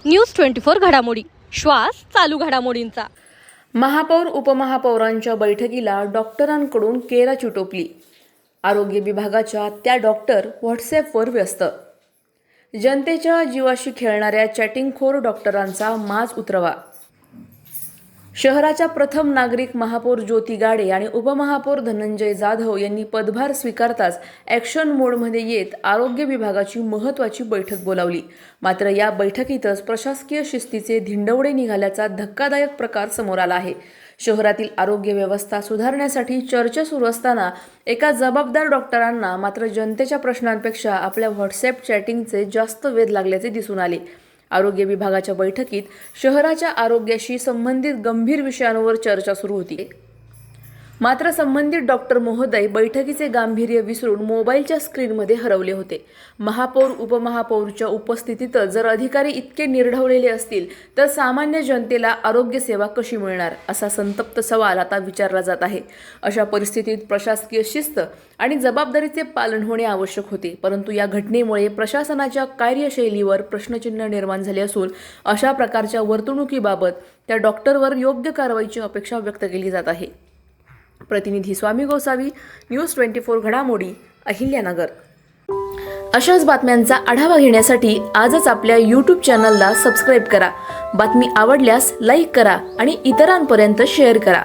News 24 घडामोडी, श्वास चालू घडामोडींचा। महापौर उपमहापौरांच्या बैठकीला डॉक्टरांकडून केराची टोपली। आरोग्य विभागाच्या त्या डॉक्टर व्हॉट्सॲपवर व्यस्त। जनतेच्या जीवाशी खेळणाऱ्या चॅटिंगखोर डॉक्टरांचा माज उतरवा। शहराच्या प्रथम नागरिक महापौर ज्योती गाडे आणि उपमहापौर धनंजय जाधव यांनी पदभार स्वीकारताच ॲक्शन मोडमध्ये येत आरोग्य विभागाची महत्त्वाची बैठक बोलावली। मात्र या बैठकीतच प्रशासकीय शिस्तीचे धिंडवडे निघाल्याचा धक्कादायक प्रकार समोर आला आहे। शहरातील आरोग्य व्यवस्था सुधारण्यासाठी चर्चा सुरू असताना एका जबाबदार डॉक्टरांना मात्र जनतेच्या प्रश्नांपेक्षा आपल्या व्हॉट्सॲप चॅटिंगचे जास्त वेध लागल्याचे दिसून आले। आरोग्य विभागाच्या बैठकीत शहराच्या आरोग्याशी संबंधित गंभीर विषयांवर चर्चा सुरू होती। मात्र संबंधित डॉक्टर महोदय बैठकीचे गांभीर्य विसरून मोबाईलच्या स्क्रीनमध्ये हरवले होते। महापौर उपमहापौरच्या उपस्थितीतच जर अधिकारी इतके निर्ढवलेले असतील तर सामान्य जनतेला आरोग्य सेवा कशी मिळणार, असा संतप्त सवाल आता विचारला जात आहे। अशा परिस्थितीत प्रशासकीय शिस्त आणि जबाबदारीचे पालन होणे आवश्यक होते, परंतु या घटनेमुळे प्रशासनाच्या कार्यशैलीवर प्रश्नचिन्ह निर्माण झाले असून अशा प्रकारच्या वर्तणुकीबाबत त्या डॉक्टरवर योग्य कारवाईची अपेक्षा व्यक्त केली जात आहे। प्रतिनिधी स्वामी गोसावी, न्यूज 24 घडामोडी, अहिल्यानगर। अशाच बातम्यांचा आढावा घेण्यासाठी आजच आपल्या YouTube चॅनलला सबस्क्राईब करा। बातमी आवडल्यास लाईक करा आणि इतरांपर्यंत शेअर करा।